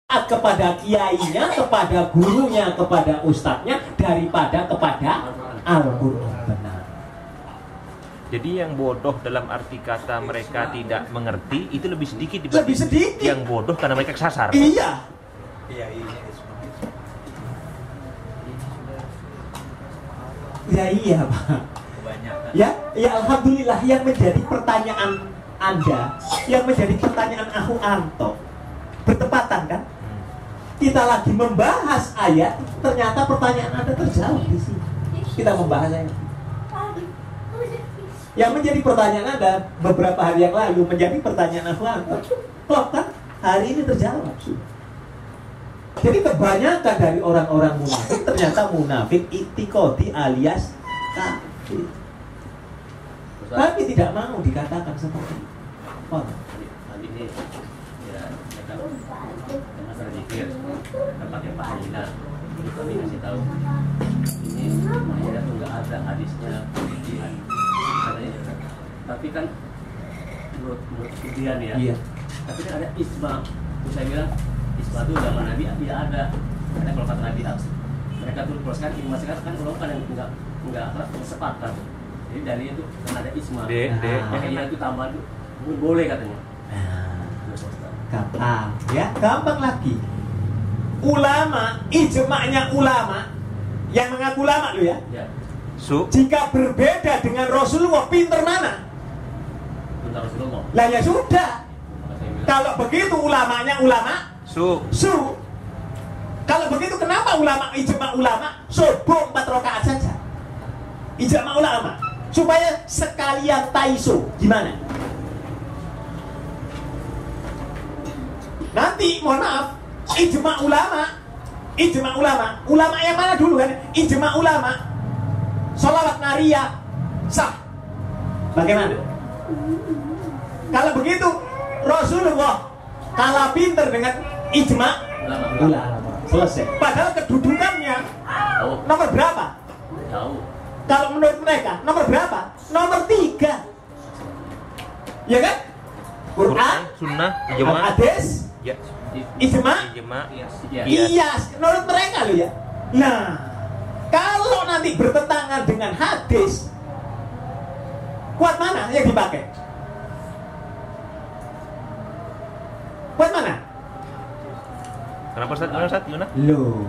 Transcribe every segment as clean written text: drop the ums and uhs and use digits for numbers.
kepada kiainya, kepada gurunya, kepada ustadznya daripada kepada Al-Quran. Benar. Jadi yang bodoh dalam arti kata mereka tidak mengerti itu lebih sedikit Lebih dibanding sedikit. yang bodoh karena mereka kesasar. Iya. Ya iya Pak. Ya alhamdulillah yang menjadi pertanyaan Anda, yang menjadi pertanyaan aku Anto bertepatan kan? Kita lagi membahas ayat, ternyata pertanyaan Anda terjawab di sini. Kita membahas ayat. Yang menjadi pertanyaan Anda beberapa hari yang lalu menjadi pertanyaan aku Anto. Loh kan hari ini terjawab sudah. Jadi kebanyakan dari orang-orang munafik ternyata munafik itikodi alias kafir. Tapi tidak mau dikatakan seperti itu. Oh. Tadi ini ya masalah zikir tempatnya Pak Hayyina. Jadi kami kasih tahu ini Hayyina tuh nggak ada hadisnya katanya. Tapi kan menurut kemudian ya. Iya. Tapi kan ada isma. Terus saya bilang isma itu zaman Nabi tidak ada. Karena kalau kata Nabi mereka tuh kalau sekarang ilmu sekarang kan ulama kan yang nggak sepakat. Jadi dari itu kan ada isma. Makanya itu tambah itu boleh katanya. Gampang, ya gampang lagi. Ulama, ijma'nya ulama yang mengaku ulama lo ya. Jika berbeda dengan Rasulullah, pinter mana? Pinter Rasulullah. Lah ya sudah. Kalau begitu ulamanya ulama su. Kalau begitu kenapa ulama ijma ulama subuh 4 rakaat saja? Ijma ulama supaya sekalian taiso. Gimana? Nanti mohon maaf, ijma ulama yang mana dulu kan? Ijma ulama sholawat nariyah sah. Bagaimana? Kalau begitu Rasulullah kalah pinter dengan ijma ulama. Selesai. Padahal kedudukannya nomor berapa? Kalau menurut mereka nomor berapa? Nomor 3. Ya kan? Quran, sunnah, ijma, hadis, ya. Ijma, Iya. Menurut mereka loh ya. Nah, kalau nanti bertentangan dengan hadis, kuat mana yang dipakai? Kuat mana? Kenapa Ustaz? Gimana? Loh,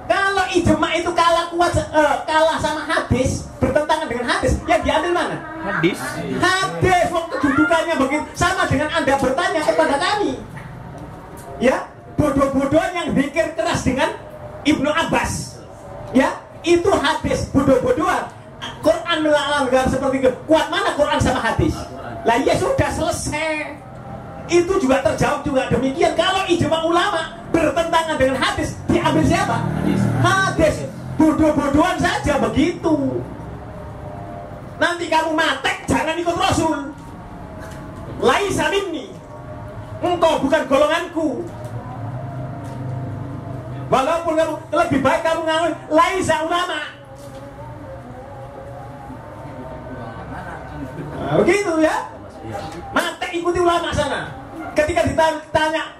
kalau ijma itu kalah sama hadis, bertentangan dengan hadis, yang diambil mana? Hadis. Hadis, waktu kedudukannya begitu sama dengan Anda bertanya kepada kami. Ya, bodoh-bodohan yang zikir keras dengan Ibnu Abbas. Ya, itu hadis bodoh-bodohan. Quran melanggar seperti itu. Kuat mana Quran sama hadis? Lah ya sudah selesai. Itu juga terjawab juga demikian. Kalau ijma ulama bertentangan dengan hadis, diambil siapa? Hadis. Bodoh-bodohan saja begitu. Nanti kamu matek jangan ikut Rasul. Laisa minni. Engkau bukan golonganku. Walaupun kamu lebih baik kamu ngawin laisa ulama. Nah, begitu ya. Mate ikuti ulama sana. Ketika ditanya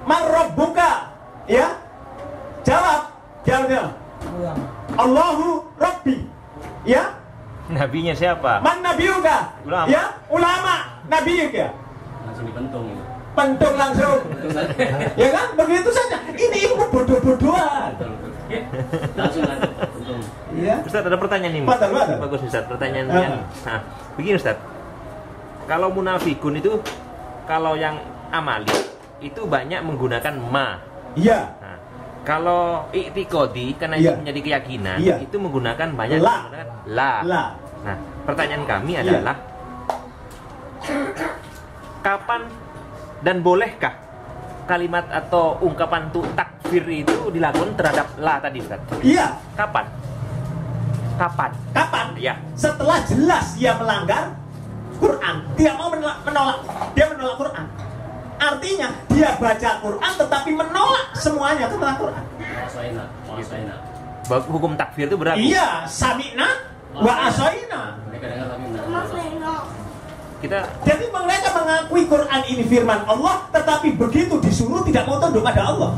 man rabbuka, ya jawab Allahu Rabbi. Ya, nabinya siapa? Man nabiyuka? Ulama. Ya, ulama nabiyuka. Langsung dipentung itu. Pentung langsung. Ya kan, begitu saja. Ini ilmu bodoh-bodohan. Langsung pentung. Iya. Ustaz ada pertanyaan nih. Padahal. Bagus Ustaz, pertanyaan yang begini Ustaz. Kalau munafikun itu, kalau yang amali itu banyak menggunakan ma. Iya. Nah, kalau i'tiqadi karena itu menjadi keyakinan, itu menggunakan banyak menggunakan la. Nah, pertanyaan kami adalah kapan dan bolehkah kalimat atau ungkapan takfir itu dilakukan terhadap la tadi Ustaz? Iya. Kapan? Ya. Setelah jelas dia melanggar Quran, dia mau menolak Quran. Artinya dia baca Quran tetapi menolak semuanya tentang Quran. Hukum takfir itu berarti? Iya, sami'na wa asaina. kita. Jadi mereka mengakui Quran ini firman Allah, tetapi begitu disuruh tidak mau tunduk pada Allah.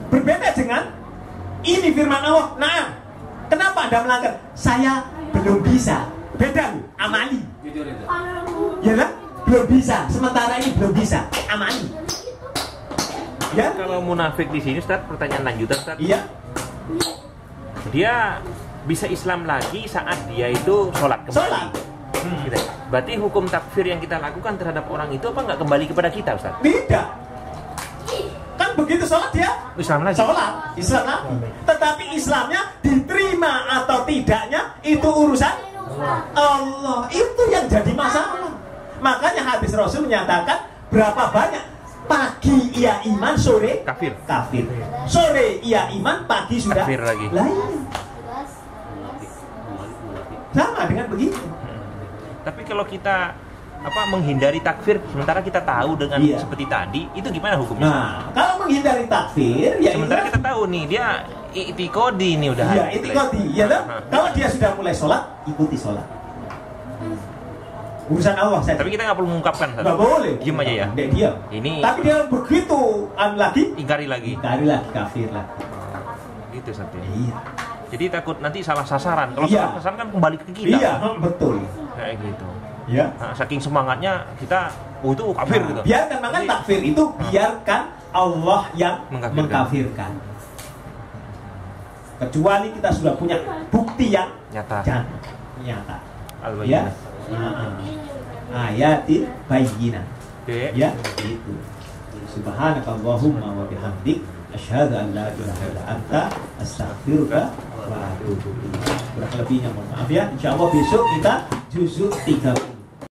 Berbeda dengan ini firman Allah. Nah, kenapa Anda melanggar? Saya belum bisa. Beda loh, amali. Jujur itu. Ya kan? Belum bisa. Sementara ini belum bisa. Amali. Ya? Kalau munafik di sini, Ustaz, pertanyaan lanjutan, Ustaz. Iya. Dia bisa Islam lagi saat dia itu sholat kembali. Sholat. Gitu. Berarti hukum takfir yang kita lakukan terhadap orang itu apa nggak kembali kepada kita, Ustaz? Tidak. Kan begitu sholat dia Islam lagi. sholat, Islam lagi. Tetapi Islamnya diterima atau tidaknya itu urusan Allah. Itu yang jadi masalah. Makanya hadis Rasul menyatakan berapa banyak pagi ia iman, sore Kafir. kafir. Sore ia iman, pagi sudah Kafir lagi. lain. Munafik. Sama dengan begitu. Tapi kalau kita menghindari takfir sementara kita tahu dengan Iya. seperti tadi, itu gimana hukumnya? Nah, kalau menghindari takfir, ya Sementara itu kita tahu nih dia itikodi nih udah. iya, itikadi, ya kan? Hah. Kalau dia sudah mulai sholat, ikuti sholat. Urusan Allah saja. Tapi kita nggak perlu mengungkapkan. Ustaz. Nggak boleh. Diem aja ya. Nggak diam. Ini- Tapi dia begitu lagi, Ingkari lagi. cari lagi kafir lah. Gitu Ustaz. Iya. Jadi takut nanti salah sasaran. Kalau Iya. salah sasaran kan kembali ke kita. Iya, betul. Kayak gitu. Ya. Nah, saking semangatnya kita, itu kafir gitu. Biarkan, maka Jadi- takfir itu biarkan Allah yang Mengkafirkan. mengkafirkan. Kecuali kita sudah punya bukti yang Nyata. nyata. Ya. Al-Bayyinah. Ayatin bayyinah. Oke. Ya, itu. Subhanakallahumma wa bihamdik asyhadu an la ilaha illa anta astaghfiruka wa atubu ilaik. Kurang lebihnya mohon maaf ya. Insyaallah besok kita juzuk 3